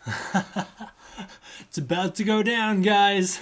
It's about to go down, guys.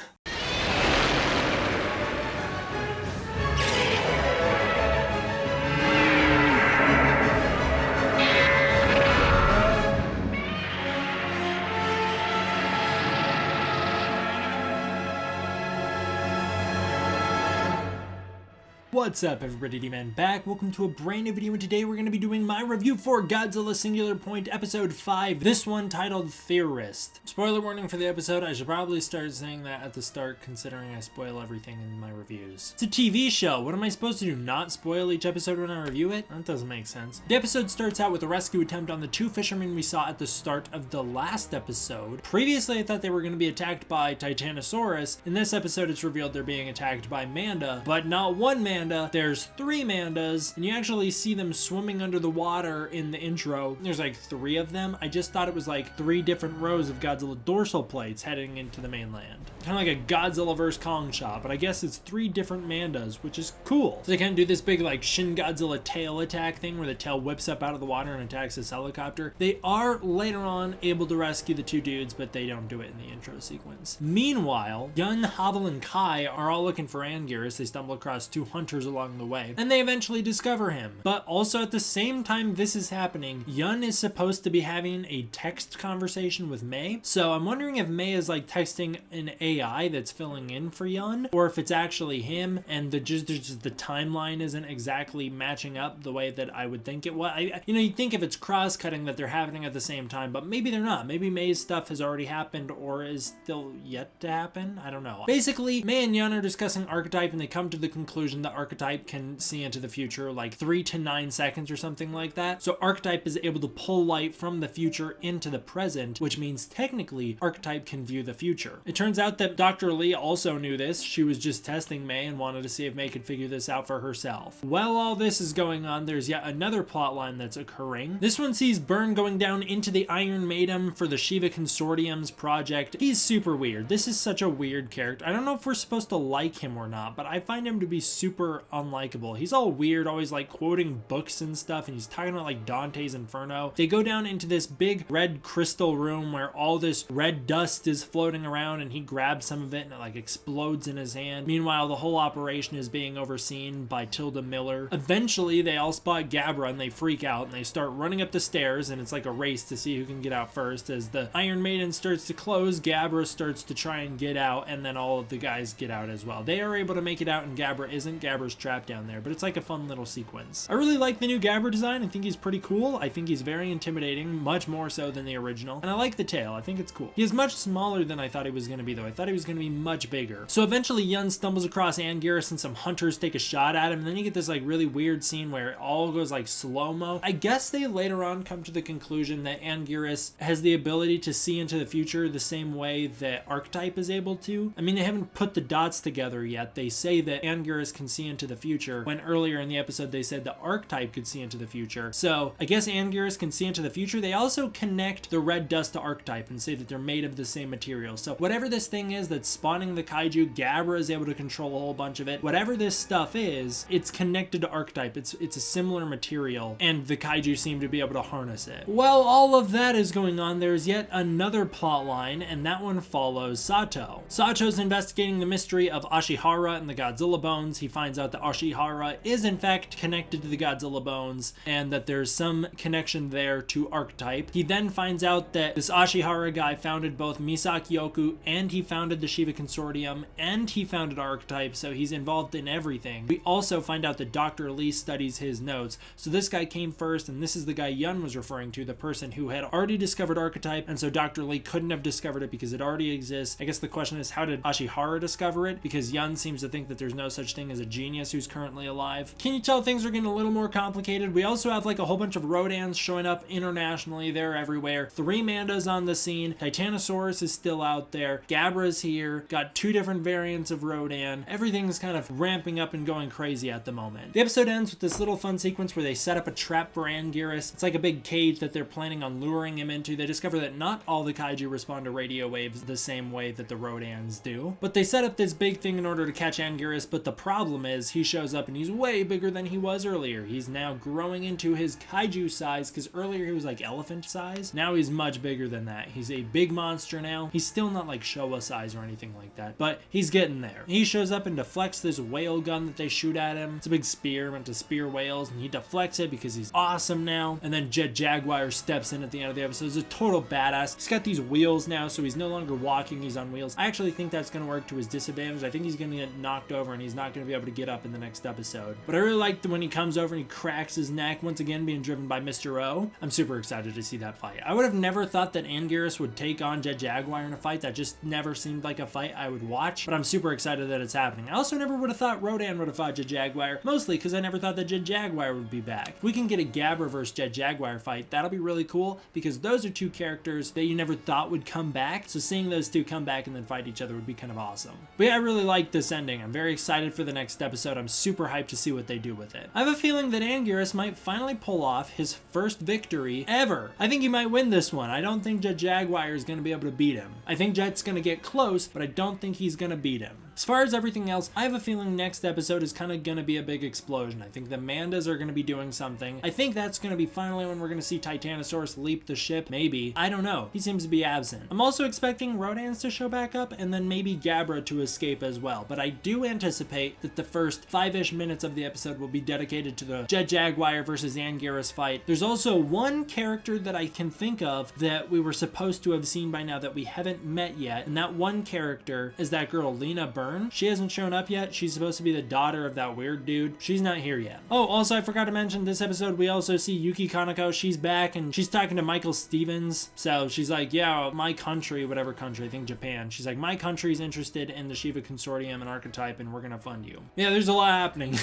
What's up, everybody? D-Man back. Welcome to a brand new video, and today we're going to be doing my review for Godzilla Singular Point Episode 5, this one titled Theorist. Spoiler warning for the episode. I should probably start saying that at the start, considering I spoil everything in my reviews. It's a TV show. What am I supposed to do, not spoil each episode when I review it? That doesn't make sense. The episode starts out with a rescue attempt on the two fishermen we saw at the start of the last episode. Previously, I thought they were going to be attacked by Titanosaurus. In this episode, it's revealed they're being attacked by Manda, but not one Manda. There's three Mandas, and you actually see them swimming under the water in the intro. There's like three of them. I just thought it was like three different rows of Godzilla dorsal plates heading into the mainland. Kind of like a Godzilla vs. Kong shot, but I guess it's three different Mandas, which is cool. So they kind of do this big like Shin Godzilla tail attack thing where the tail whips up out of the water and attacks this helicopter. They are later on able to rescue the two dudes, but they don't do it in the intro sequence. Meanwhile, Yun, Havel, and Kai are all looking for Anguirus. They stumble across two hunters along the way, and they eventually discover him. But also at the same time this is happening, Yun is supposed to be having a text conversation with Mei. So I'm wondering if Mei is like texting an AI that's filling in for Yun, or if it's actually him, and the timeline isn't exactly matching up the way that I would think it was. You'd think if it's cross-cutting that they're happening at the same time, but maybe they're not. Maybe Mei's stuff has already happened or is still yet to happen. I don't know. Basically, Mei and Yun are discussing archetype, and they come to the conclusion that archetype can see into the future like 3 to 9 seconds or something like that. So archetype is able to pull light from the future into the present, which means technically archetype can view the future. It turns out that Dr. Lee also knew this. She was just testing Mei and wanted to see if Mei could figure this out for herself. While all this is going on, there's yet another plot line that's occurring. This one sees Byrne going down into the Iron Maiden for the Shiva Consortium's project. He's super weird. This is such a weird character. I don't know if we're supposed to like him or not, but I find him to be super unlikable. He's all weird, always like quoting books and stuff, and he's talking about like Dante's Inferno. They go down into this big red crystal room where all this red dust is floating around, and he grabs some of it and it like explodes in his hand. Meanwhile, the whole operation is being overseen by Tilda Miller. Eventually, they all spot Gabra and they freak out and they start running up the stairs, and it's like a race to see who can get out first. As the Iron Maiden starts to close, Gabra starts to try and get out, and then all of the guys get out as well. They are able to make it out, and Gabra isn't. Gabra's trapped down there, but it's like a fun little sequence. I really like the new Gabra design. I think he's pretty cool. I think he's very intimidating, much more so than the original, and I like the tail. I think it's cool. He is much smaller than I thought he was going to be, though. I thought he was going to be much bigger. So eventually Yun stumbles across Anguirus, and some hunters take a shot at him, and then you get this like really weird scene where it all goes like slow-mo. I guess they later on come to the conclusion that Anguirus has the ability to see into the future the same way that Archetype is able to. I mean, they haven't put the dots together yet. They say that Anguirus can see into the future, when earlier in the episode they said the Archetype could see into the future. So I guess Anguirus can see into the future. They also connect the red dust to Archetype and say that they're made of the same material. So whatever this thing is that's spawning the kaiju, Gabra is able to control a whole bunch of it. Whatever this stuff is, it's connected to Archetype. It's a similar material, and the kaiju seem to be able to harness it. While all of that is going on, there's yet another plot line, and that one follows Sato. Sato's investigating the mystery of Ashihara and the Godzilla bones. He finds out that Ashihara is in fact connected to the Godzilla bones, and that there's some connection there to Archetype. He then finds out that this Ashihara guy founded both Misakyoku, and he founded the Shiva Consortium, and he founded Archetype, so he's involved in everything. We also find out that Dr. Lee studies his notes. So this guy came first, and this is the guy Yun was referring to, the person who had already discovered Archetype, and so Dr. Lee couldn't have discovered it because it already exists. I guess the question is, how did Ashihara discover it? Because Yun seems to think that there's no such thing as a genius who's currently alive. Can you tell things are getting a little more complicated? We also have like a whole bunch of Rodans showing up internationally. They're everywhere. 3 Mandas on the scene. Titanosaurus is still out there. Gabra Ghidorah's here, got 2 different variants of Rodan. Everything's kind of ramping up and going crazy at the moment. The episode ends with this little fun sequence where they set up a trap for Anguirus. It's like a big cage that they're planning on luring him into. They discover that not all the kaiju respond to radio waves the same way that the Rodans do, but they set up this big thing in order to catch Anguirus. But the problem is he shows up and he's way bigger than he was earlier. He's now growing into his kaiju size, because earlier he was like elephant size. Now he's much bigger than that. He's a big monster now. He's still not like Showa size or anything like that, but he's getting there. He shows up and deflects this whale gun that they shoot at him. It's a big spear meant to spear whales, and he deflects it because he's awesome now. And then Jet Jaguar steps in at the end of the episode. He's a total badass. He's got these wheels now, so he's no longer walking, he's on wheels. I actually think that's going to work to his disadvantage. I think he's going to get knocked over and he's not going to be able to get up in the next episode. But I really like when he comes over and he cracks his neck, once again being driven by Mr. O. I'm super excited to see that fight. I would have never thought that Anguirus would take on Jet Jaguar in a fight. That just never seemed like a fight I would watch, but I'm super excited that it's happening. I also never would have thought Rodan would have fought Jet Jaguar, mostly because I never thought that Jet Jaguar would be back. If we can get a Gabra versus Jet Jaguar fight, that'll be really cool, because those are 2 characters that you never thought would come back, so seeing those 2 come back and then fight each other would be kind of awesome. But yeah, I really like this ending. I'm very excited for the next episode. I'm super hyped to see what they do with it. I have a feeling that Anguirus might finally pull off his first victory ever. I think he might win this one. I don't think Jet Jaguar is going to be able to beat him. I think Jet's going to get close, but I don't think he's going to beat him. As far as everything else, I have a feeling next episode is kind of going to be a big explosion. I think the Mandas are going to be doing something. I think that's going to be finally when we're going to see Titanosaurus leap the ship. Maybe. I don't know. He seems to be absent. I'm also expecting Rodans to show back up and then maybe Gabra to escape as well. But I do anticipate that the first 5-ish minutes of the episode will be dedicated to the Jet Jaguar versus Anguirus fight. There's also one character that I can think of that we were supposed to have seen by now that we haven't met yet. And that one character is that girl, Lena Byrne. She hasn't shown up yet. She's supposed to be the daughter of that weird dude. She's not here yet. Oh, also I forgot to mention this episode we also see Yuki Kaneko. She's back and she's talking to Michael Stevens. So she's like, yeah, my country, whatever country, I think Japan. She's like, my country's interested in the Shiva Consortium and Archetype and we're gonna fund you. Yeah, there's a lot happening.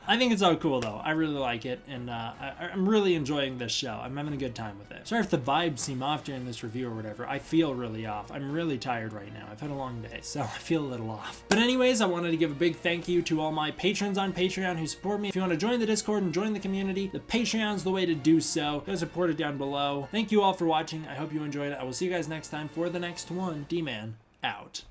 I think it's all cool though. I really like it and I'm really enjoying this show. I'm having a good time with it. Sorry if the vibes seem off during this review or whatever. I feel really off. I'm really tired right now. I've had a long day, so I feel a little off. But anyways, I wanted to give a big thank you to all my patrons on Patreon who support me. If you want to join the Discord and join the community, the Patreon's the way to do so. Go support it down below. Thank you all for watching. I hope you enjoyed it. I will see you guys next time for the next one. D-Man, out.